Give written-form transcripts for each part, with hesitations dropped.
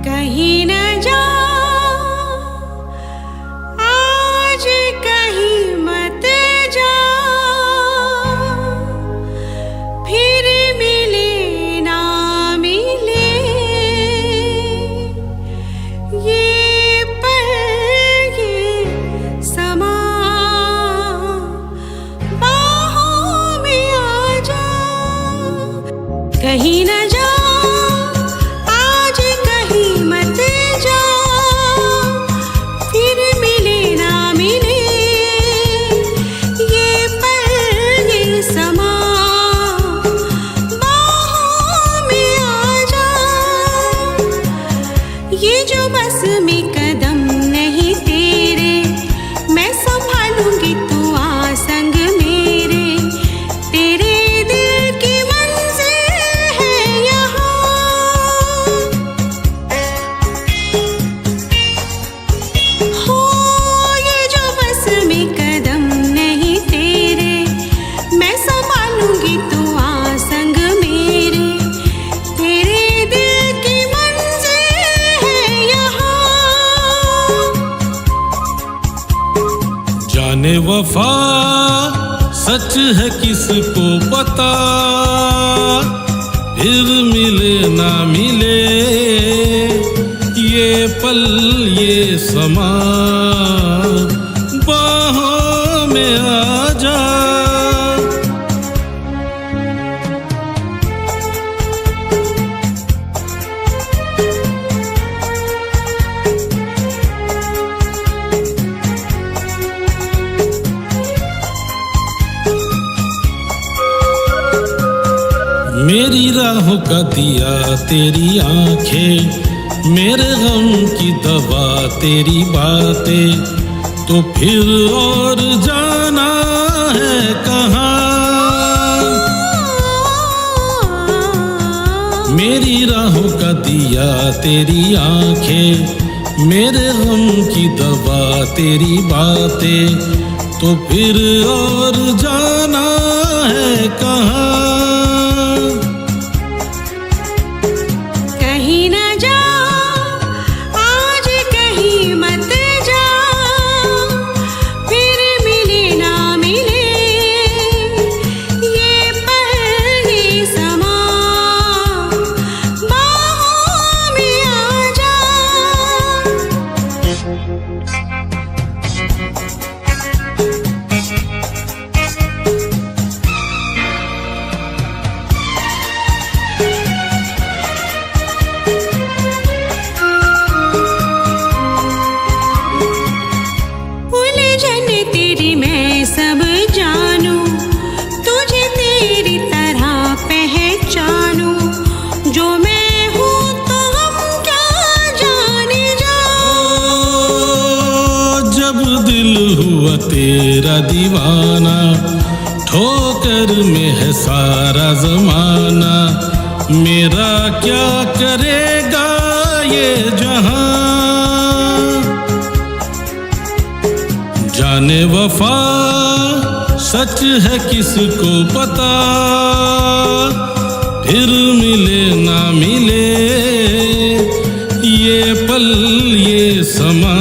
कहीं न जा आज कहीं मत जा, फिर मिले ना मिले ये पल ये समा, बाहों में आ जा। कहीं न जा वफा सच है किसको पता, फिर मिले ना मिले ये पल ये समा, बाहों में आ जा। मेरी राहों का दिया तेरी आंखें, मेरे गम की दवा तेरी बातें, तो फिर और जाना है कहाँ। मेरी राहों का दिया तेरी आंखें, मेरे गम की दवा तेरी बातें, तो फिर और जाना है कहाँ। तेरा दीवाना ठोकर में है सारा जमाना, मेरा क्या करेगा ये जहां। जाने वफा सच है किसको पता, फिर मिले ना मिले ये पल ये समा,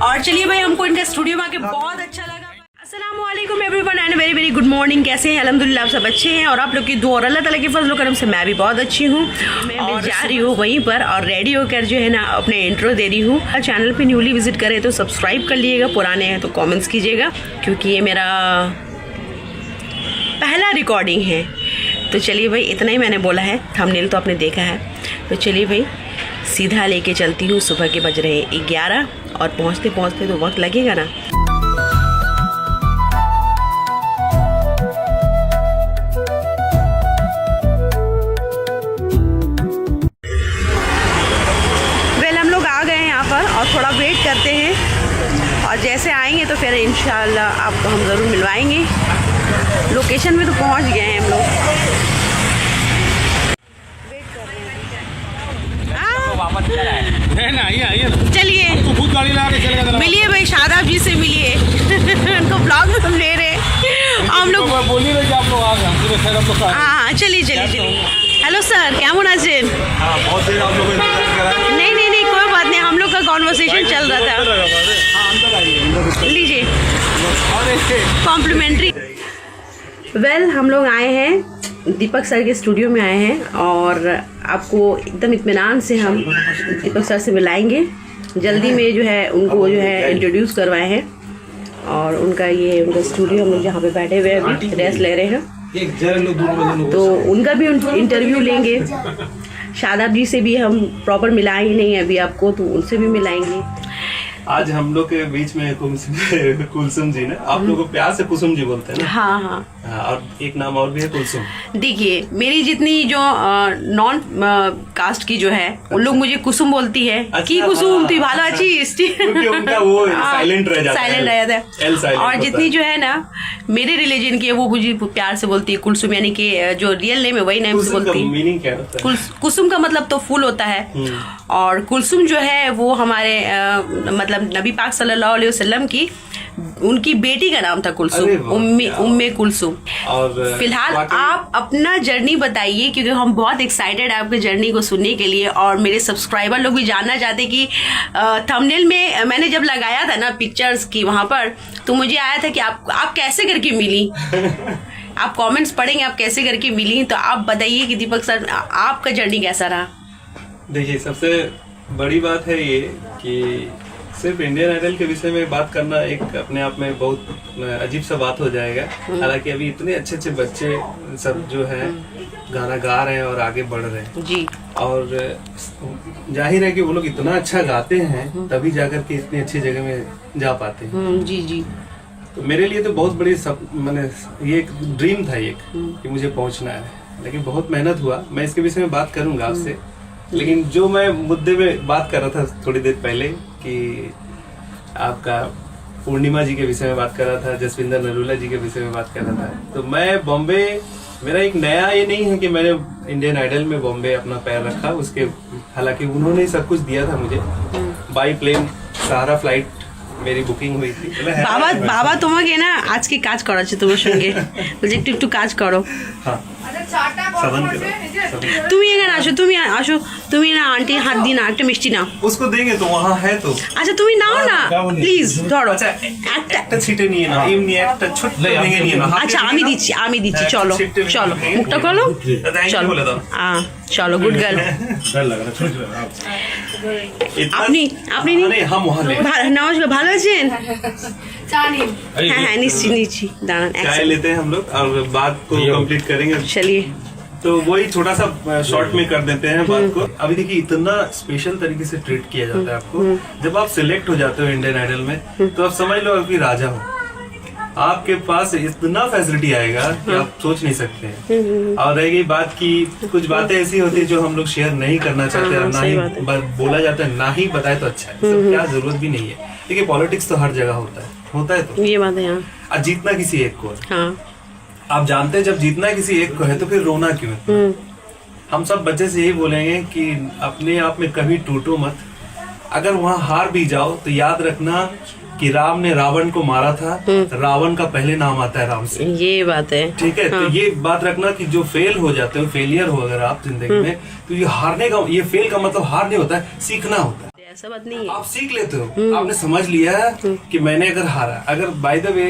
और चलिए भाई, हमको इनका स्टूडियो में आके बहुत अच्छा लगा। अस्सलामुअलैकुम everyone. Everyone and very very good morning. कैसे हैं? अल्हम्दुलिल्लाह आप सब अच्छे हैं और आप लोग की दुआ और अल्लाह ताला के फजल करम से मैं भी बहुत अच्छी हूँ। मैं जा रही हूँ वहीं पर और रेडी होकर जो है ना अपने इंट्रो दे रही हूँ। चैनल पे न्यूली विजिट करें तो सब्सक्राइब कर लीजिएगा, पुराने हैं तो कमेंट्स कीजिएगा क्योंकि ये मेरा पहला रिकॉर्डिंग है। तो चलिए भाई, इतना ही मैंने बोला है, थंबनेल तो आपने देखा है। तो चलिए भाई सीधा लेके चलती हूँ। सुबह के बज रहे हैं 11 और पहुँचते पहुँचते तो वक्त लगेगा ना। और थोड़ा वेट करते हैं और जैसे आएंगे तो फिर इंशाल्लाह आपको हम ज़रूर मिलवाएंगे। लोकेशन में तो पहुंच गए हैं हम लोग, वेट कर रहे हैं। चलिए मिलिए भाई, शादाब जी से मिलिए। उनको ब्लॉग में हम ले रहे हैं हम लोग। हाँ चलिए चलिए चलिए। हेलो सर, কেমন আছেন? नहीं नहीं नहीं, कोई बात नहीं, हम लोग का कॉन्वर्सेशन चल रहा था। लीजिए कॉम्प्लीमेंट्री। वेल हम लोग आए हैं दीपक सर के स्टूडियो में आए हैं और आपको एकदम इत्मीनान से हम दीपक सर से मिलाएंगे। जल्दी में जो है उनको जो है इंट्रोड्यूस करवाए हैं और उनका स्टूडियो हम लोग जहाँ पे बैठे हुए हैं अभी रेस्ट ले रहे हैं, तो उनका भी इंटरव्यू लेंगे। शादाब जी से भी हम प्रॉपर मिलाए ही नहीं अभी आपको, तो उनसे भी मिलाएंगे। आज हम लोग के बीच में कुलसुम जी ने, आप लोग को प्यार से कुसुम जी बोलते हैं ना? हाँ हाँ, और एक नाम और भी है कुलसुम। देखिए मेरी जितनी जो नॉन कास्ट की जो है उन लोग मुझे कुसुम बोलती है। अच्छा, की कुसुम तू भालो अच्छी, क्योंकि उनका वो साइलेंट रह जाता है। और जितनी जो है ना मेरे रिलीजन की है वो मुझे प्यार से बोलती है कुलसुम, यानी कि जो रियल नेम है वही नेम से बोलती है। मीनिंग क्या होता है? कुसुम का मतलब तो फूल होता है और कुलसुम जो है वो हमारे मतलब नबी पाक सल्लल्लाहु अलैहि वसल्लम की उनकी बेटी का नाम था कुलसुम, उम्मे कुलसुम। और फिलहाल आप अपना जर्नी बताइए क्योंकि हम बहुत एक्साइटेड है आपके जर्नी को सुनने के लिए और मेरे सब्सक्राइबर लोग भी जानना चाहते कि थंबनेल में मैंने जब लगाया था ना पिक्चर्स की वहां पर, तो मुझे आया था कि आप कैसे करके मिली। आप कमेंट्स पढ़ेंगे आप कैसे करके मिली, तो आप बताइए कि दीपक सर आपका जर्नी कैसा रहा। देखिए सबसे बड़ी बात है ये कि सिर्फ इंडियन आइडल के विषय में बात करना एक अपने आप में बहुत अजीब सा बात हो जाएगा। हालांकि अभी इतने अच्छे अच्छे बच्चे सब जो है गाना गा रहे हैं और आगे बढ़ रहे हैं जी, और जाहिर है कि वो लोग इतना अच्छा गाते हैं तभी जाकर के इतनी अच्छी जगह में जा पाते हैं। जी जी, तो मेरे लिए तो बहुत बड़ी मैंने ये एक ड्रीम था एक कि मुझे पहुंचना है, लेकिन बहुत मेहनत हुआ। मैं इसके विषय में बात करूंगा आपसे, लेकिन जो मैं मुद्दे में बात कर रहा था थोड़ी देर पहले कि आपका पूर्णिमा जी के विषय में बात कर रहा था, जसविंदर नरूला जी के विषय में बात कर रहा था, तो मैं बॉम्बे, मेरा एक नया ये नहीं है कि मैंने इंडियन आइडल में बॉम्बे अपना पैर रखा। उसके हालांकि उन्होंने सब कुछ दिया था मुझे, बाई प्लेन सहारा फ्लाइट मेरी बुकिंग हुई थी। বাবা তোমাকে না আজকে কাজ করাচ্ছে তোমার সঙ্গে, বলছে একটু একটু কাজ করো। হ্যাঁ তুমি এখানে আসো, তুমি না আন্টি হাত দিই না, একটা মিষ্টি নাও। उसको देंगे तो वहाँ है तो। আচ্ছা তুমি নাও না প্লিজ, ধরো। আচ্ছা একটা ছিটে নিয়ে নাও, এমনি একটা ছোট্ট ভেঙে নিয়ে নাও। আচ্ছা আমি দিচ্ছি, চলো চলো মুখটা খোলো, চলো চলো গুড গার্ল। আপনি हम वहाँ ले নমস্কার, ভালো আছেন? হ্যাঁ নিচ্ছি দাঁড়ান, चाय लेते हैं हम लोग और बात को कंप्लीट करेंगे। चलिए, तो वही छोटा सा शॉर्ट में कर देते हैं बात को। अभी देखिए इतना स्पेशल तरीके से ट्रीट किया जाता है आपको। जब आप सिलेक्ट हो जाते हो इंडियन आइडल में तो आप समझ लो आप राजा हो, आपके पास इतना फैसिलिटी आएगा कि आप सोच नहीं सकते हैं। और रह गई बात की कुछ बातें ऐसी होती है जो हम लोग शेयर नहीं करना चाहते और ना ही बोला जाता है, ना ही बताए तो अच्छा है, सब क्या जरूरत भी नहीं है। देखिए पॉलिटिक्स तो हर जगह होता है तो ये बात है। और जीतना किसी एक को है, आप जानते हैं जब जीतना किसी एक को है तो फिर रोना क्यों है? हम सब बच्चे से यही बोलेंगे कि अपने आप में कभी टूटो मत। अगर वहाँ हार भी जाओ तो याद रखना कि राम ने रावण को मारा था, रावण का पहले नाम आता है राम से। ये बात है, ठीक है। तो ये बात रखना कि जो फेल हो जाते हो, फेलियर हो अगर आप जिंदगी में, तो ये हारने का, ये फेल का मतलब हार नहीं होता है, सीखना होता है। ऐसा बात नहीं है, आप सीख लेते हो। आपने समझ लिया कि मैंने अगर हारा, अगर बाय द वे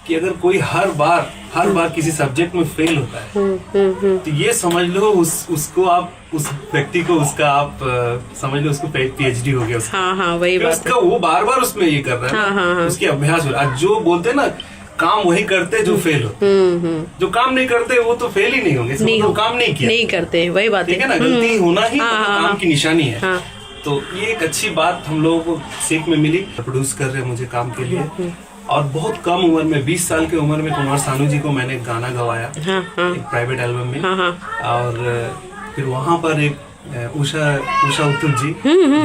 कि अगर कोई हर बार किसी सब्जेक्ट में फेल होता है तो ये समझ लो उसको आप उस व्यक्ति को उसका आप समझ लो उसको पीएचडी हो गया उसका। हाँ वही बात उसका वो बार उसमें ये कर रहा है ना, उसकी अभ्यास हो रहा है। जो बोलते हैं ना काम वही करते जो फेल होते, जो काम नहीं करते वो तो फेल ही नहीं होंगे, तो काम नहीं किया, नहीं करते, वही बात ठीक है ना। गलती होना ही काम की निशानी है। तो ये एक अच्छी बात हम लोगों को सीख में मिली। प्रोड्यूस कर रहे हैं मुझे काम के लिए, और बहुत कम उम्र में 20 साल की उम्र में कुमार सानू जी को मैंने गाना गवाया एक प्राइवेट एल्बम में। और फिर वहाँ पर एक उषा उत्तुप जी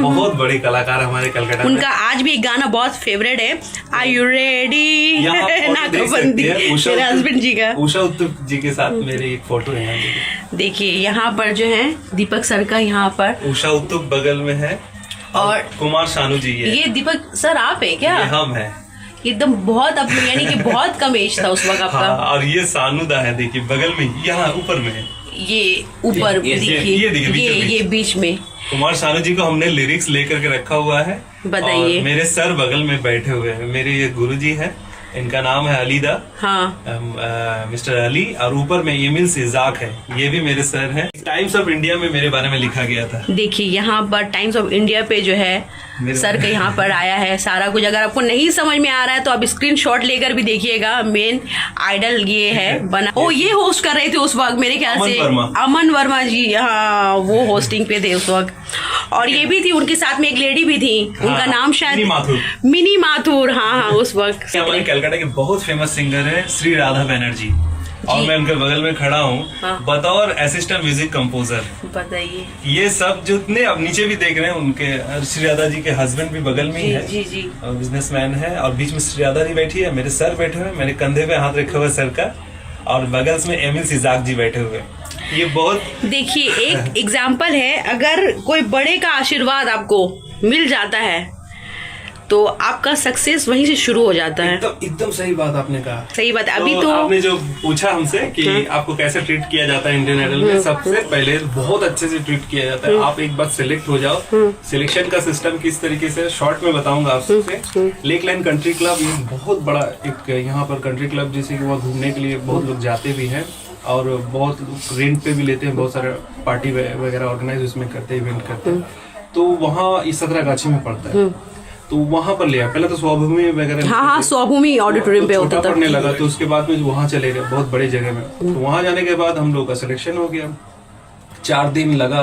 बहुत बड़े कलाकार हमारे कलकत्ता में, उनका आज भी एक गाना बहुत फेवरेट है, आर यू रेडी, नाकाबंदी, मेरे हस्बैंड जी का। उषा उत्तुप जी के साथ मेरी एक फोटो है यहाँ। देखिए यहाँ पर जो है दीपक सर का, यहाँ पर उषा उत्तुप बगल में है और कुमार सानू जी है। ये दीपक सर आप है क्या? ये हम है एकदम बहुत अपने, यानी कि बहुत कम एज था उस वक्त आपका। हाँ, और ये सानूदा है, देखिए बगल में, यहाँ ऊपर में है, ये ऊपर देखिए, ये बीच में। कुमार सानू जी को हमने लिरिक्स लेकर के रखा हुआ है। बताइए। मेरे सर बगल में बैठे हुए हैं, मेरे ये गुरुजी हैं, इनका नाम है अलीदा, मिस्टर अली, और ऊपर में एमिल सिजाक है, ये भी मेरे सर हैं। टाइम्स ऑफ इंडिया में मेरे बारे में लिखा गया था। देखिए यहाँ पर टाइम्स ऑफ इंडिया पे जो है सर का यहाँ पर आया है सारा कुछ। अगर आपको नहीं समझ में आ रहा है तो आप स्क्रीनशॉट लेकर भी देखिएगा। मेन आइडल ये है बना, ओ ये होस्ट कर रहे थे उस वक्त मेरे ख्याल से अमन वर्मा जी, हाँ वो होस्टिंग पे थे उस वक्त। और ये भी थी उनके साथ में एक लेडी भी थी, उनका नाम शायद मिनी माथुर। हाँ उस वक्त हमारे कलकत्ता के बहुत फेमस सिंगर है श्री राधा बैनर्जी, और मैं उनके बगल में खड़ा हूँ बतौर असिस्टेंट म्यूजिक कंपोजर। बताइए। ये सब जितने अब नीचे भी देख रहे हैं, उनके श्री राधा जी के हस्बैंड भी बगल में ही है, जी बिजनेसमैन है, और बीच में श्री राधा जी बैठी है, मेरे सर बैठे हुए, मेरे कंधे पे हाथ रखा हुआ सर का, और बगल में एमिल सिजाक जी बैठे हुए। ये बहुत देखिए एक एग्जाम्पल है, अगर कोई बड़े का आशीर्वाद आपको मिल जाता है तो आपका सक्सेस वहीं से शुरू हो जाता है। एकदम सही बात आपने कहा। सही बात है। अभी तो आपने जो पूछा हमसे कि आपको कैसे ट्रीट किया जाता है इंडियन आइडल में, सबसे पहले बहुत अच्छे से ट्रीट किया जाता है। आप एक बार सिलेक्ट हो जाओ, सिलेक्शन का सिस्टम किस तरीके से शॉर्ट में बताऊंगा आपसे। लेक लाइन कंट्री क्लब ये बहुत बड़ा एक यहाँ पर कंट्री क्लब, जैसे कि वहाँ घूमने के लिए बहुत लोग जाते भी हैं और बहुत रेंट पे भी लेते हैं, बहुत सारे पार्टी वगैरह ऑर्गेनाइज उसमें करते हैं, इवेंट करते हैं। तो वहाँ इस सतरागाछी में पड़ता है, तो वहाँ पर लिया। पहले तो स्वभूमि वगैरह, हाँ स्वभूमि ऑडिटोरियम पे होता था, पढ़ने लगा। तो उसके बाद में वहाँ चले गए बहुत बड़े जगह में। तो वहाँ जाने के बाद हम लोग का सिलेक्शन हो गया। 4 दिन लगा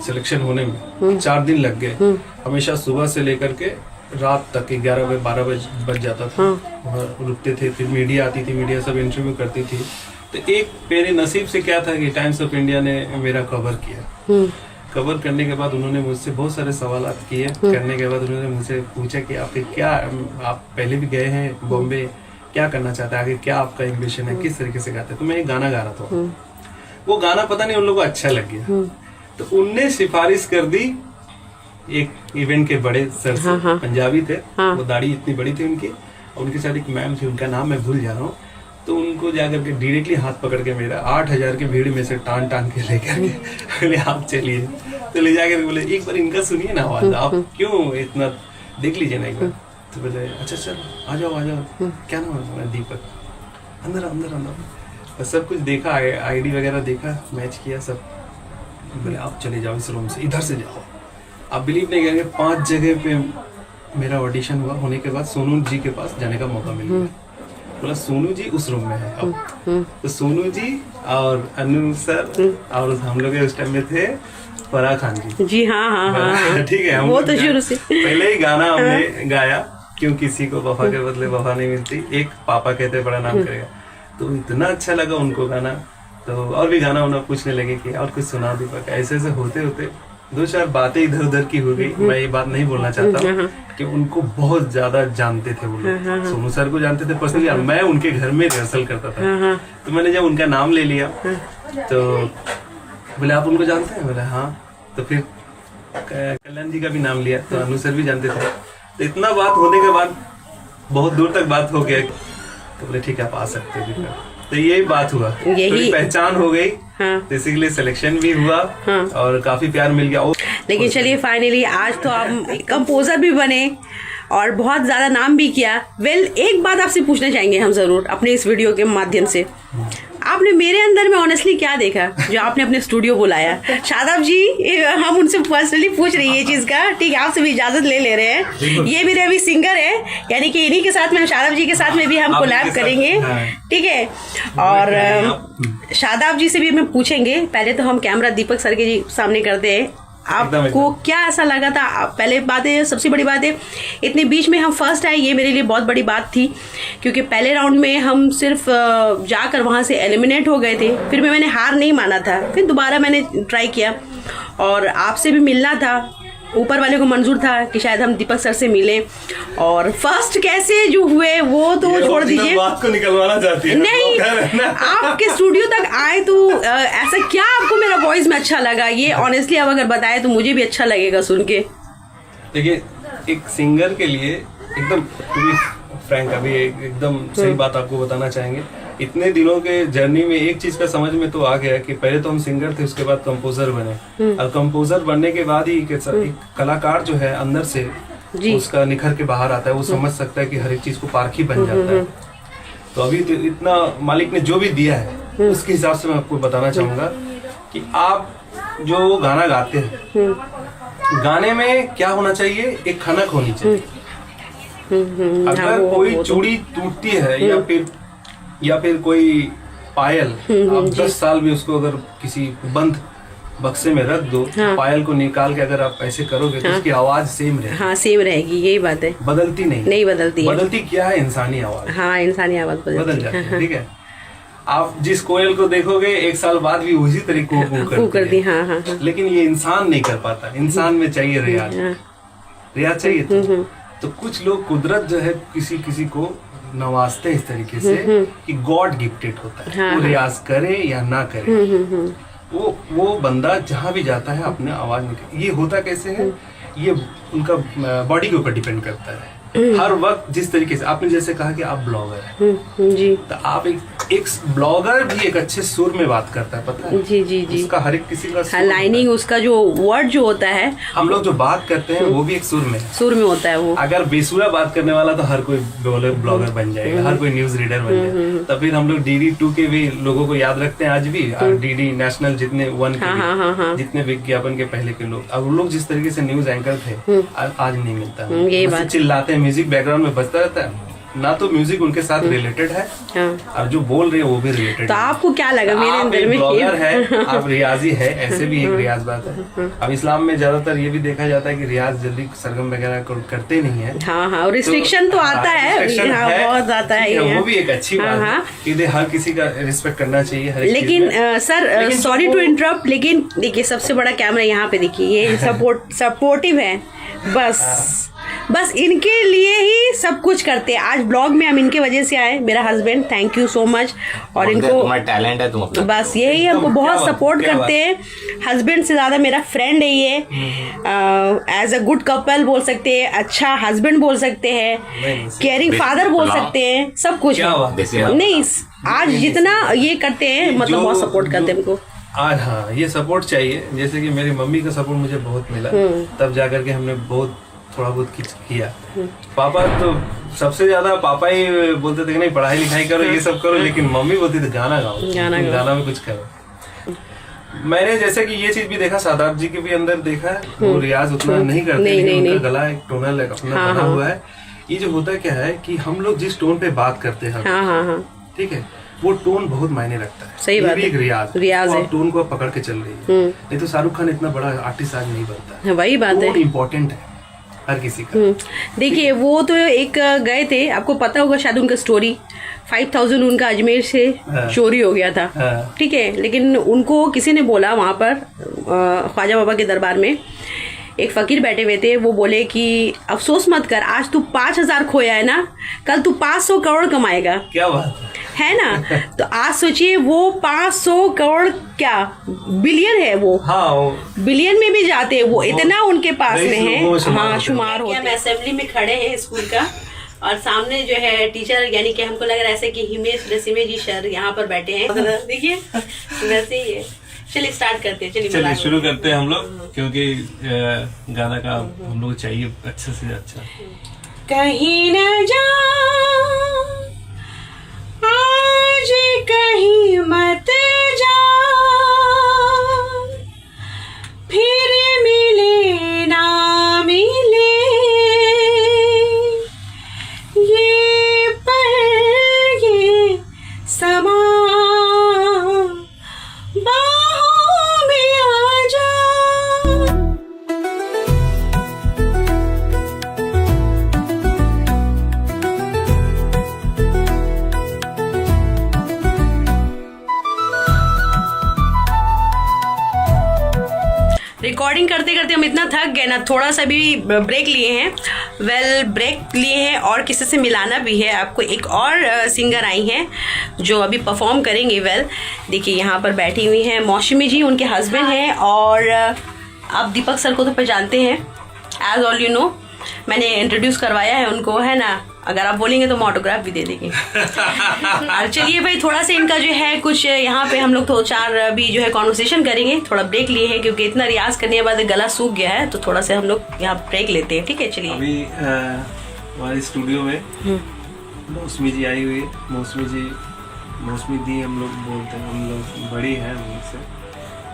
सिलेक्शन होने में, 4 दिन लग गए। हमेशा सुबह से लेकर के रात तक 11 बजे 12 बजे बज जाता था, वहाँ रुकते थे। फिर मीडिया आती थी, मीडिया सब इंटरव्यू करती थी। तो एक मेरे नसीब से क्या था कि टाइम्स ऑफ इंडिया ने मेरा कवर किया। कवर करने के बाद उन्होंने मुझसे बहुत सारे सवाल किए। करने के बाद उन्होंने मुझसे पूछा कि आपके क्या, आप पहले भी गए हैं बॉम्बे, क्या करना चाहते हैं आगे, क्या आपका एम्बिशन है, किस तरीके से गाते हैं। तो मैं एक गाना गा रहा था, वो गाना पता नहीं उन लोगों को अच्छा लग गया, तो उनने सिफारिश कर दी एक इवेंट के बड़े सर से, पंजाबी थे, वो दाढ़ी इतनी बड़ी थी उनकी, और उनके साथ एक मैम थी, उनका नाम मैं भूल जा रहा हूँ। तो उनको जाकर के डायरेक्टली हाथ पकड़ के मेरा 8000 की भीड़ में से टान के लेकर के बोले आप चलिए। तो ले जाकर बोले एक बार इनका सुनिए ना आवाज, आप क्यों इतना देख लीजिए ना एक बार। तो बोले अच्छा चल आ जाओ। क्या नाम है? दीपक। अंदर सब कुछ देखा, आईडी वगैरह देखा, मैच किया सब। बोले आप चले जाओ इस रूम से, इधर से जाओ। आप बिलीव नहीं करेंगे, 5 जगह पे मेरा ऑडिशन हुआ। होने के बाद सोनू जी के पास जाने का मौका मिल गया। बोला सोनू जी उस रूम में है अब। तो सोनू जी और अनु सर और हम लोग उस टाइम में थे फराह खान जी। हाँ। ठीक है, वो तो शुरू से पहले ही गाना हमने गाया, क्यों किसी को वफा के बदले वफा नहीं मिलती, एक पापा कहते बड़ा नाम करेगा। तो इतना अच्छा लगा उनको गाना, तो और भी गाना उन्हें पूछने लगे कि और कुछ सुना दीपक। ऐसे होते होते 2-4 बातें इधर उधर की हो गई। मैं ये बात नहीं बोलना चाहता हूँ कि उनको बहुत ज्यादा जानते थे वो लोग। सोनू सर को जानते थे पर्सनली, मैं उनके घर में रिहर्सल करता था। तो मैंने जब उनका नाम ले लिया तो बोले आप उनको जानते हैं? बोले हाँ। तो फिर कल्याण जी का भी नाम लिया, तो अनु सर भी जानते थे। तो इतना बात होने के बाद बहुत दूर तक बात हो गया, तो बोले ठीक है आप आ सकते हो। तो यही बात हुआ, यही पहचान हो गई। तो इसीलिए सिलेक्शन भी हुआ और काफी प्यार मिल गया। लेकिन चलिए फाइनली आज तो आप कंपोजर भी बने और बहुत ज़्यादा नाम भी किया। एक बात आपसे पूछना चाहेंगे हम ज़रूर अपने इस वीडियो के माध्यम से, आपने मेरे अंदर में ऑनेस्टली क्या देखा जो आपने अपने स्टूडियो बुलाया? शादाब जी, हम उनसे पर्सनली पूछ रही है ये चीज़ का, ठीक है, आपसे भी इजाज़त ले रहे हैं। ये मेरे अभी सिंगर है, यानी कि इन्हीं के साथ में, शादाब जी के साथ में भी हम कोलैब करेंगे, ठीक है। और शादाब जी से भी हमें पूछेंगे, पहले तो हम कैमरा दीपक सर के जी सामने करते हैं, आपको क्या ऐसा लगा था? पहले बात है, सबसे बड़ी बात है, इतने बीच में हम फर्स्ट आए, ये मेरे लिए बहुत बड़ी बात थी, क्योंकि पहले राउंड में हम सिर्फ जाकर वहाँ से एलिमिनेट हो गए थे। फिर मैंने हार नहीं माना था, फिर दोबारा मैंने ट्राई किया और आपसे भी मिलना था। ऊपर वाले को मंजूर था कि शायद हम दीपक सर से मिले, और फर्स्ट कैसे जो हुए वो तो छोड़ दीजिए, बात को निकलवाना चाहती है नहीं, आपके स्टूडियो तक आए तो ऐसा क्या आपको मेरा वॉइस में अच्छा लगा? ये ऑनेस्टली आप अगर बताए तो मुझे भी अच्छा लगेगा सुन के। देखिए, एक सिंगर के लिए एकदम फ्रैंक, अभी एकदम सही बात आपको बताना चाहेंगे। इतने दिनों के जर्नी में एक चीज का समझ में तो आ गया कि पहले तो हम सिंगर थे, उसके बाद कंपोजर बने, और कंपोजर बनने के बाद ही एक कलाकार जो है अंदर से उसका निखर के बाहर आता है, वो समझ सकता है कि हर एक चीज को पारखी बन जाता है। तो अभी तो इतना मालिक ने जो भी दिया है उसके हिसाब से मैं आपको बताना चाहूंगा कि आप जो गाना गाते हैं, गाने में क्या होना चाहिए, एक खनक होनी चाहिए। अगर कोई चूड़ी टूटती है या फिर कोई पायल, आप 10 साल भी उसको अगर किसी बंद बक्से में रख दो, पायल को निकाल के अगर आप ऐसे करोगे तो उसकी आवाज सेम रहेगी। हाँ, सेम रहेगी, यही बात है, बदलती नहीं बदलती है। बदलती क्या है? इंसानी आवाज। हाँ, इंसानी आवाज बदल जाती है, ठीक है। आप जिस कोयल को देखोगे 1 साल बाद भी उसी तरीके को करती है। हाँ। लेकिन ये इंसान नहीं कर पाता, इंसान में चाहिए रियाज चाहिए। तो कुछ लोग कुदरत जो है किसी को नवाजते हैं इस तरीके से कि गॉड गिफ्टेड होता है। वो रियाज करे या ना करे, वो बंदा जहाँ भी जाता है अपने आवाज में। ये होता कैसे है? ये उनका बॉडी के ऊपर डिपेंड करता है। हर वक्त जिस तरीके से आपने जैसे कहा कि आप ब्लॉगर हैं जी, तो आप एक ब्लॉगर भी एक अच्छे सुर में बात करता है, पता है? जी। उसका हर एक किसी का लाइनिंग, उसका जो वर्ड जो होता है, हम लोग जो बात करते हैं वो भी एक सुर में होता है वो। अगर बेसुरा बात करने वाला तो हर कोई ब्लॉगर बन जाएगा, हर कोई न्यूज रीडर बन जाएगा। तो फिर हम लोग DD2 के भी लोगों को याद रखते हैं आज भी, DD नेशनल जितने 1 के जितने विज्ञापन के पहले के लोग, अब लोग जिस तरीके से न्यूज एंकर थे आज नहीं मिलता। चिल्लाते हैं, म्यूजिक बैकग्राउंड में बजता रहता है, ना तो म्यूजिक उनके साथ रिलेटेड है और जो बोल रहे हैं वो भी रिलेटेड तो है। आपको क्या लगा मेरे अंदर में? ब्लॉगर है, आप रियाजी है, ऐसे भी एक रियाज बात है। अब इस्लाम में ज्यादातर ये भी देखा जाता है कि रियाज जल्दी सरगम वगैरह करते नहीं है। हाँ, रिस्ट्रिक्शन तो आता है, बहुत आता है, वो भी एक अच्छी बात है कि हर किसी का रिस्पेक्ट करना चाहिए। लेकिन सर, सॉरी टू इंटरप्ट, लेकिन देखिए सबसे बड़ा कैमरा यहाँ पे देखिए, ये सपोर्टिव है, बस इनके लिए ही सब कुछ करते हैं। आज ब्लॉग में हम इनके वजह से आए, मेरा husband, thank you so much. और इनको तुम्हारा टैलेंट है, तुम अपना बस यही हमको बहुत सपोर्ट करते हैं। हस्बैंड से ज्यादा मेरा फ्रेंड है ये, एज अ गुड कपल बोल सकते हैं, अच्छा हस्बैंड बोल सकते हैं, केयरिंग फादर बोल सकते हैं, सब कुछ नहीं। आज जितना ये करते हैं, मतलब बहुत सपोर्ट करते हैं हमको। आज हाँ, ये सपोर्ट चाहिए। जैसे कि मेरी मम्मी का सपोर्ट मुझे बहुत मिला, तब जाकर के हमने थोड़ा बहुत किया। पापा तो सबसे ज्यादा पापा ही बोलते थे कि नहीं पढ़ाई लिखाई करो, ये सब करो, लेकिन मम्मी बोलती थी गाना गाओ, गाना में कुछ करो। मैंने जैसे कि ये चीज भी देखा, शादाब जी के भी अंदर देखा है, वो रियाज उतना नहीं करते, लेकिन उनका गला एक टोनल है अपना बना हुआ है। ये जो होता क्या है कि हम लोग जिस टोन पे बात करते हैं, ठीक है, वो टोन बहुत मायने रखता है। सही बात है, एक रियाज है, टोन को पकड़ के चल रही है। नहीं तो शाहरुख खान इतना बड़ा आर्टिस्ट आज नहीं बनता। वही बात है, इम्पोर्टेंट है हर किसी का। देखिए वो तो एक गए थे, आपको पता होगा शायद उनका स्टोरी, 5000 उनका अजमेर से चोरी हो गया था, ठीक है। लेकिन उनको किसी ने बोला वहाँ पर ख्वाजा बाबा के दरबार में एक फकीर बैठे हुए थे, वो बोले कि अफसोस मत कर, आज तू 5000 खोया है ना, कल तू 500 करोड़ कमाएगा। क्या बात है ना? तो आज सोचिए वो 500 करोड़ क्या बिलियन है, वो बिलियन में भी जाते हैं, वो इतना उनके पास में है। हाँ, शुमार होते हैं। हम असेंबली में खड़े हैं स्कूल का, और सामने जो है टीचर, यानी कि हमको लग रहा है ऐसे कि हिमेश रसीमे जी सर यहाँ पर बैठे हैं, देखिए वैसे ही है। चलिए स्टार्ट करते हैं, चलिए शुरू करते हैं हम लोग, क्योंकि गाना का हम लोग चाहिए अच्छे से अच्छा। कहीं न जा, आज कहीं मत जा, फिर मिले ना मिले, ये पल ये समा, बाहों में आ जा। रिकॉर्डिंग करते करते हम इतना थक गए ना, थोड़ा सा भी ब्रेक लिए हैं। ब्रेक लिए हैं और किसी से मिलाना भी है आपको। एक और सिंगर आई हैं जो अभी परफॉर्म करेंगे। देखिए यहाँ पर बैठी हुई हैं मौसमी जी, उनके हस्बैंड हैं। और आप दीपक सर को तो पहचानते हैं, एज ऑल यू नो, मैंने इंट्रोड्यूस करवाया है उनको, है ना। अगर आप बोलेंगे तो मैं ऑटोग्राफ भी दे देंगे। और चलिए भाई, थोड़ा सा इनका जो है कुछ यहाँ पे हम लोग तो 4 अभी जो है कॉन्वर्सेशन करेंगे। थोड़ा ब्रेक लिए हैं क्योंकि इतना रियाज करने के बाद गला सूख गया है, तो थोड़ा सा हम लोग यहाँ ब्रेक लेते हैं, ठीक है। चलिए, अभी हमारे स्टूडियो में मौसमी जी आई हुई है। मौसमी दी हम लोग बोलते हैं, हम लोग बड़ी हैं हम लोग से,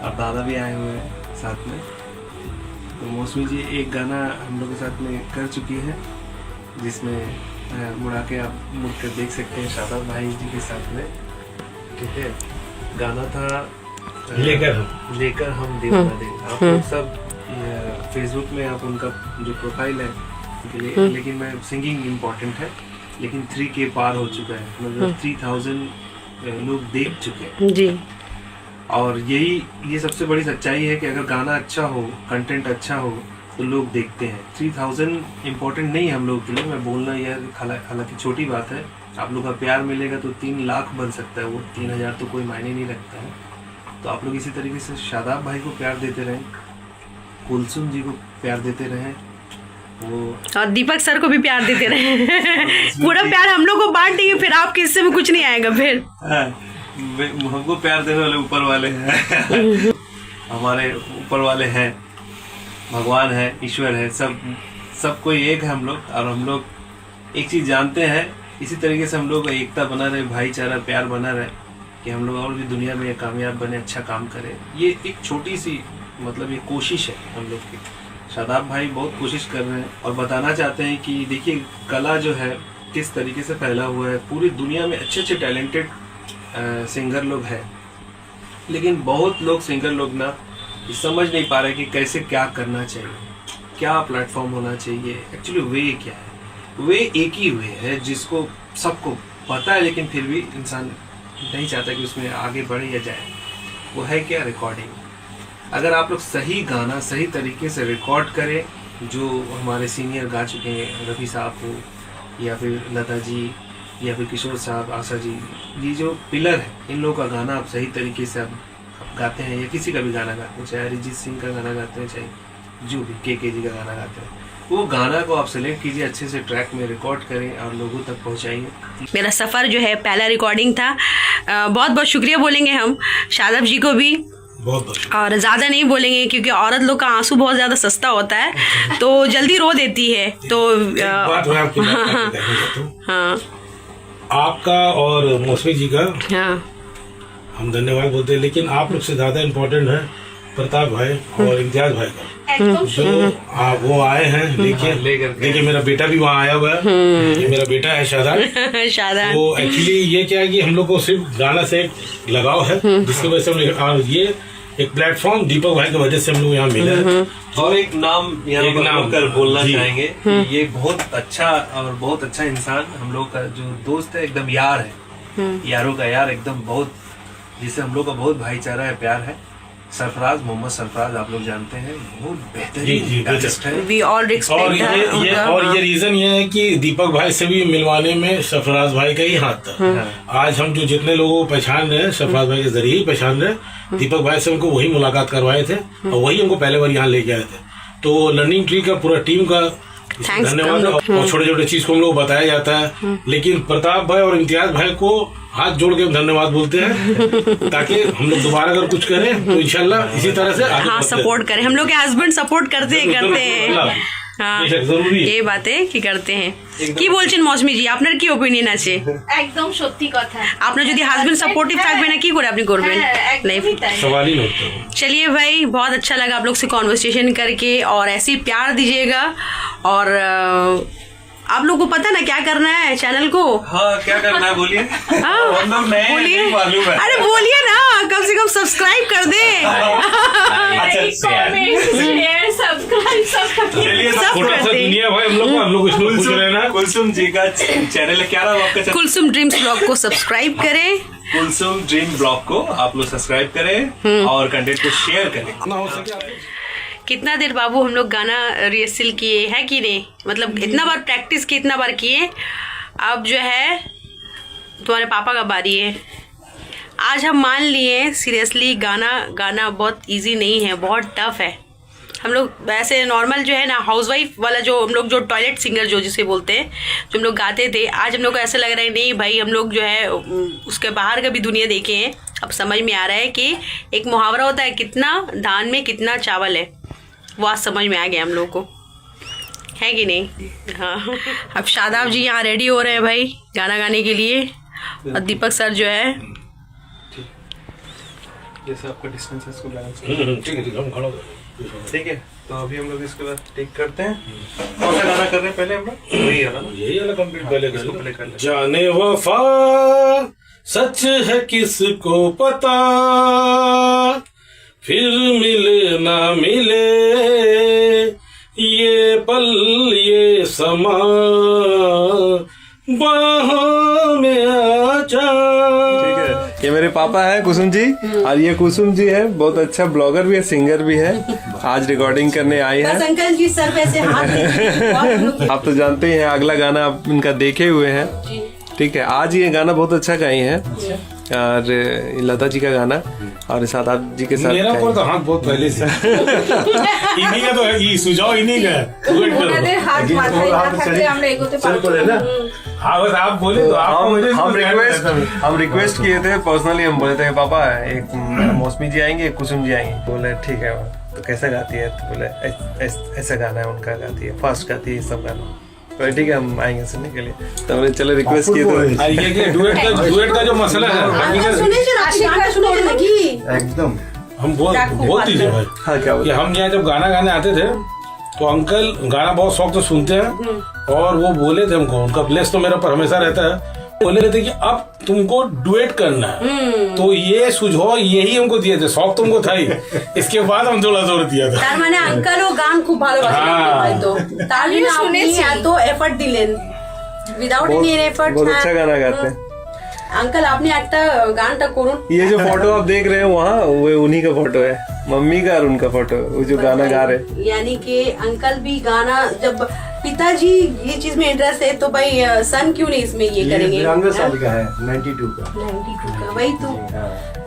और दादा भी आए हुए हैं साथ में। तो मौसमी जी एक गाना हम लोग के साथ में कर चुकी है, जिसमें मुड़ा के आप मुड़ कर देख सकते हैं शादाब भाई जी के साथ में, ठीक है। गाना था लेकर हम दीवाना दिल। आप लोग सब फेसबुक में आप उनका जो प्रोफाइल है, लेकिन मैं सिंगिंग इम्पोर्टेंट है, लेकिन 3K पार हो चुका है, मतलब 3000 लोग देख चुके हैं जी। और ये सबसे बड़ी सच्चाई है कि अगर गाना अच्छा हो, कंटेंट अच्छा हो, तो लोग देखते हैं। 3000 इम्पोर्टेंट नहीं है हम लोग के लिए, मैं बोलना यह हालांकि छोटी बात है। आप लोग का प्यार मिलेगा तो 3 लाख बन सकता है, वो 3000 तो कोई मायने नहीं रखता है। तो आप लोग इसी तरीके से शादाब भाई को प्यार देते रहें, कुलसुम जी को प्यार देते रहें, वो और दीपक सर को भी प्यार देते रहे। पूरा प्यार हम लोग को बांट देंगे, फिर आपके हिस्से में कुछ नहीं आएगा। फिर हमको प्यार देने वाले ऊपर वाले हैं। हमारे ऊपर वाले हैं, भगवान है, ईश्वर है, सब कोई एक है हम लोग। और हम लोग एक चीज जानते हैं, इसी तरीके से हम लोग एकता बना रहे, भाईचारा प्यार बना रहे, कि हम लोग और भी दुनिया में कामयाब बने, अच्छा काम करें। ये एक छोटी सी मतलब ये कोशिश है हम लोग की। शादाब भाई बहुत कोशिश कर रहे हैं और बताना चाहते हैं कि देखिए कला जो है किस तरीके से फैला हुआ है। पूरी दुनिया में अच्छे अच्छे टैलेंटेड सिंगर लोग हैं, लेकिन बहुत लोग सिंगर लोग ना समझ नहीं पा रहे कि कैसे क्या करना चाहिए, क्या प्लेटफॉर्म होना चाहिए। एक्चुअली वे क्या है, वे एक ही वे है जिसको सबको पता है, लेकिन फिर भी इंसान नहीं चाहता कि उसमें आगे बढ़े या जाए। वो है क्या, रिकॉर्डिंग। अगर आप लोग सही गाना सही तरीके से रिकॉर्ड करें, जो हमारे सीनियर गा चुके हैं, रफ़ी साहब को या फिर लता जी या फिर किशोर साहब, आशा जी, ये जो पिलर है, इन लोगों का गाना आप सही तरीके से आप गाते हैं, या किसी का भी गाना गाते हैं, चाहे अरिजीत सिंह का गाना गाते हैं, चाहे जो भी के जी का गाना गाते हैं, वो गाना को आप सेलेक्ट कीजिए, अच्छे से ट्रैक में रिकॉर्ड करें और लोगों तक पहुंचाइए। मेरा सफ़र जो है पहला रिकॉर्डिंग था। बहुत बहुत शुक्रिया बोलेंगे हम शादाब जी को भी, बहुत और ज़्यादा नहीं बोलेंगे क्योंकि औरत लोग का आंसू बहुत ज़्यादा सस्ता होता है, तो जल्दी रो देती है। तो बात मैं आपकी बात कहना चाहता हूँ। हाँ, आपका और मौसमी जी का हाँ, हम धन्यवाद बोलते हैं, लेकिन आप लोग से ज्यादा इम्पोर्टेंट है प्रताप भाई और इम्तियाज भाई का, जो आप वो आए हैं देखिए मेरा बेटा भी वहाँ आया हुआ है। ये मेरा बेटा है शादाब। शादाब वो एक्चुअली ये क्या है कि हम लोग को सिर्फ गाना से एक लगाव है, जिसकी वजह से हम लोग, और ये एक प्लेटफॉर्म दीपक भाई की वजह से हम लोग यहाँ मिले हैं। और एक नाम यहाँ कर बोलना चाहेंगे कि ये बहुत अच्छा और बहुत अच्छा इंसान, हम लोग का जो दोस्त है, एकदम यार है, यारों का यार, एकदम बहुत, जिससे हम लोग का बहुत भाईचारा है, प्यार है। सरफराज, मोहम्मद सरफराज, आप लोग जानते हैं, बहुत बेहतरीन आर्टिस्ट है। वी ऑल रिस्पेक्ट ये रीजन ये है कि दीपक भाई से भी मिलवाने में सरफराज भाई का ही हाथ था। आज हम जो जितने लोगों को पहचान रहे हैं, सरफराज भाई के जरिए ही पहचान रहे हैं। दीपक भाई से उनको वही मुलाकात करवाए थे और वही हमको पहले बार यहाँ लेके आए थे। तो लर्निंग ट्री का पूरा टीम का धन्यवाद। और छोटे छोटे चीज को हम लोग बताया जाता है, लेकिन प्रताप भाई और इम्तियाज भाई को हाथ जोड़ के हम धन्यवाद बोलते हैं, ताकि हम लोग दोबारा अगर कुछ करें तो इंशाल्लाह इसी तरह से आगे हाँ सपोर्ट करें। हम लोग के हस्बैंड सपोर्ट करते हैं। हाँ बेशक जरूरी है। ये बातें की करते हैं কি বলছেন মৌসুমী জি আপনার কি ওপিনিয়ন আছে একদম সত্যি কথা আপনার যদি হাজবেন্ড सपोर्टिव থাকবে না কি করে আপনি করবেন नहीं सवाल ही नहीं उठता। चलिए भाई बहुत अच्छा लगा आप लोग से कॉन्वर्सेशन करके और ऐसे ही प्यार दीजिएगा और आप लोग को पता ना क्या करना है चैनल को हाँ क्या करना है बोलिए हाँ, हम लोग नए हैं, बोलिए नहीं मालूम है अरे बोलिए ना कम से कम सब्सक्राइब कर दे शेयर सब्सक्राइब सब चलिए सब छोटा सा करते हैं। दुनिया भाई हम लोग कुछ पूछ रहे हैं ना। कुलसुम जी का चैनल है, क्या नाम आपका चैनल? कुलसुम ड्रीम्स ब्लॉग को सब्सक्राइब करें कुलसुम ड्रीम ब्लॉग को आप लोग सब्सक्राइब करें और कंटेंट को शेयर करें। ना हो सके कितना देर बाबू हम लोग गाना रिहर्सल किए है कि नहीं मतलब इतना बार प्रैक्टिस किए इतना बार किए अब जो है तुम्हारे पापा का बारी है आज हम मान लिए सीरियसली गाना बहुत इजी नहीं है बहुत टफ है हम लोग वैसे नॉर्मल जो है ना हाउसवाइफ वाला जो हम लोग जो टॉयलेट सिंगर जो जिसे बोलते हैं जो हम लोग गाते थे आज हम लोग को ऐसा लग रहा है नहीं भाई हम लोग जो है उसके बाहर का भी दुनिया देखे हैं अब समझ में आ रहा है कि एक मुहावरा होता है कितना धान में कितना चावल है वो आज समझ में आ गया हम लोग को है कि नहीं हाँ अब शादाब जी यहाँ रेडी हो रहे हैं भाई गाना गाने के लिए और दीपक सर जो है जैसे आपका डिस्टेंस है इसको बैलेंस ठीक है हम खड़ा हो ठीक है। तो अभी हम लोग इसके बाद टिक करते हैं कौन सा गाना कर रहे हैं पहले हम लोग वही है ना यही वाला कंप्लीट पहले इसको प्ले कर लें। जाने वफा सच है किसको पता फिर मिले ना मिले ये पल ये समा बाहों में आ जा। ठीक है ये मेरे पापा है कुसुम जी और ये कुसुम जी है बहुत अच्छा ब्लॉगर भी है सिंगर भी है आज रिकॉर्डिंग करने आई है। अंकल जी सर पे ऐसे हाथ आप तो जानते ही हैं अगला गाना आप इनका देखे हुए हैं ठीक है। आज ये गाना बहुत अच्छा गाई हैं और लता जी का गाना और शादाब जी के साथ मेरा ऊपर तो हाथ बहुत पहले से इन्हीं का तो है ये सुझाव इन्हीं का है। হাত মাথায় না থাকলে আমরা এগোতে পারবো না हाँ बस आप बोले तो हम रिक्वेस्ट किए थे पर्सनली हम बोले थे पापा एक मौसमी जी आएंगे कुसुम जी आएंगे बोले ठीक है तो कैसा गाती है तो बोले ऐसा गाना है उनका गाती है फास्ट गाती है सब गाना तो ठीक है हम आएंगे सुनने के लिए तो हमने चलो रिक्वेस्ट किए थे। ये डुएट का जो मसला है एकदम हम बहुत दीजिए भाई हाँ क्या कि हम यहाँ जब गाना गाने आते थे तो अंकल गाना बहुत शौक से सुनते हैं और वो बोले थे हमको उनका प्लेस तो मेरा पर हमेशा रहता है बोले रहते कि अब तुमको डुएट करना है तो ये सुझाव यही हमको दिए थे शौक तुमको था ही इसके बाद हम थोड़ा जोर दिया था তার মানে আঙ্কালও গান খুব ভালোবাসেন হয়তো তার জন্য আপনি এত এফর্ট দিলেন উইদাউট এনি এফর্ট बहुत अच्छा गाना गाते हैं। अंकल आपने একটা গানটা করুন ये जो फोटो आप देख रहे हैं वहाँ वो उन्हीं का फोटो है मम्मी का और उनका फोटो वो जो गाना गा रहे हैं। यानी कि अंकल भी गाना जब पिताजी ये चीज में इंटरेस्ट है तो भाई सन क्यों नहीं इसमें ये करेंगे 92 साल का है 92 का 92 का वही तो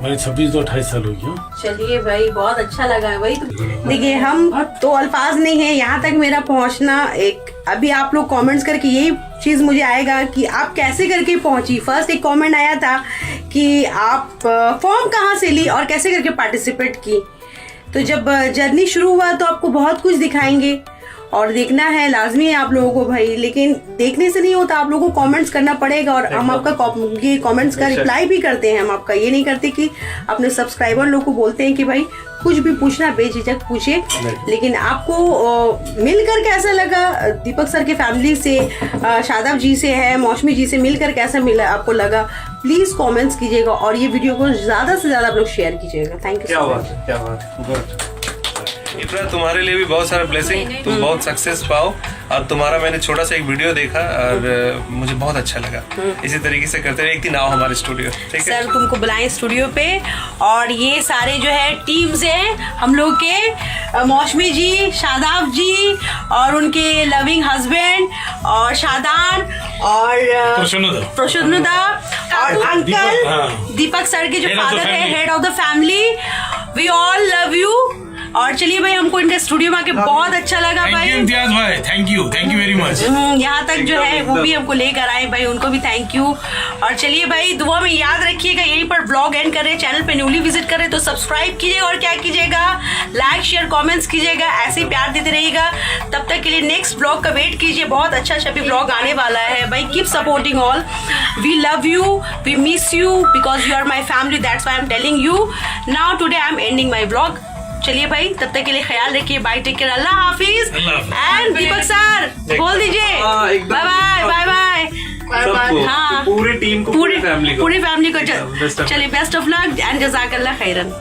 मैंने 26 तो 28 साल हो गया। चलिए भाई बहुत अच्छा लगा है वही तो देखिए हम तो अल्फाज नहीं है यहाँ तक मेरा पहुँचना एक अभी आप लोग कमेंट्स करके यही चीज मुझे आएगा कि आप कैसे करके पहुंची। फर्स्ट एक कमेंट आया था कि आप फॉर्म कहाँ से ली और कैसे करके पार्टिसिपेट की तो जब जर्नी शुरू हुआ तो आपको बहुत कुछ दिखाएंगे और देखना है लाजमी है आप लोगों को भाई लेकिन देखने से नहीं होता आप लोगों को कमेंट्स करना पड़ेगा और हम आपका ये कमेंट्स का रिप्लाई भी करते हैं हम आपका ये नहीं करते कि अपने सब्सक्राइबर लोग को बोलते हैं कि भाई कुछ भी पूछना बेझिझक पूछे लेकिन आपको मिलकर कैसा लगा दीपक सर के फैमिली से शादाब जी से है मौसमी जी से मिलकर कैसा मिला आपको लगा प्लीज कमेंट्स कीजिएगा और ये वीडियो को ज्यादा से ज्यादा आप लोग शेयर कीजिएगा। Thank you. क्या बात है क्या बात है गुड इब्रा तुम्हारे लिए भी बहुत सारा ब्लेसिंग तुम बहुत सक्सेस पाओ और तुम्हारा मैंने छोटा सा एक वीडियो देखा और मुझे बहुत अच्छा लगा इसी तरीके से करते रहे एक दिन आओ हमारे स्टूडियो ठीक है सर तुमको बुलाएं स्टूडियो पे और ये सारे जो है टीम्स है हम लोग के मौसमी जी शादाब जी और उनके लविंग हस्बैंड और शादान और प्रसन्नदा और अंकल दीपक सर के जो फादर है head of the family we all love you और चलिए भाई, हमको इनके स्टूडियो में आके बहुत अच्छा लगा थैंक भाई। यू इम्तियाज भाई, थैंक यू वेरी मच। यहाँ तक जो है वो भी हमको लेकर आए भाई, उनको भी थैंक यू। और चलिए भाई, दुआ में याद रखिएगा, यहीं पर ब्लॉग एंड करें। चैनल पे न्यूली विजिट करें तो सब्सक्राइब कीजिएगा और क्या कीजिएगा, लाइक शेयर कमेंट्स कीजिएगा, ऐसे ही प्यार देते रहिएगा। तब तक के लिए नेक्स्ट ब्लॉग का वेट कीजिए, बहुत अच्छा शबी ब्लॉग आने वाला है भाई। Keep supporting all, we love you, we miss you because you are my family, that's why I am telling you. Now today I am ending my blog. चलिए भाई, तब तक के लिए ख्याल रखिए, बाय, टेक केयर, अल्लाह हाफिज। एंड दीपक सर बोल दीजिए बाय बाय बाय बाय। सबको, हाँ, पूरी टीम को, पूरी फैमिली को चलिए बेस्ट ऑफ लक एंड जज़ाकल्लाह खैरन।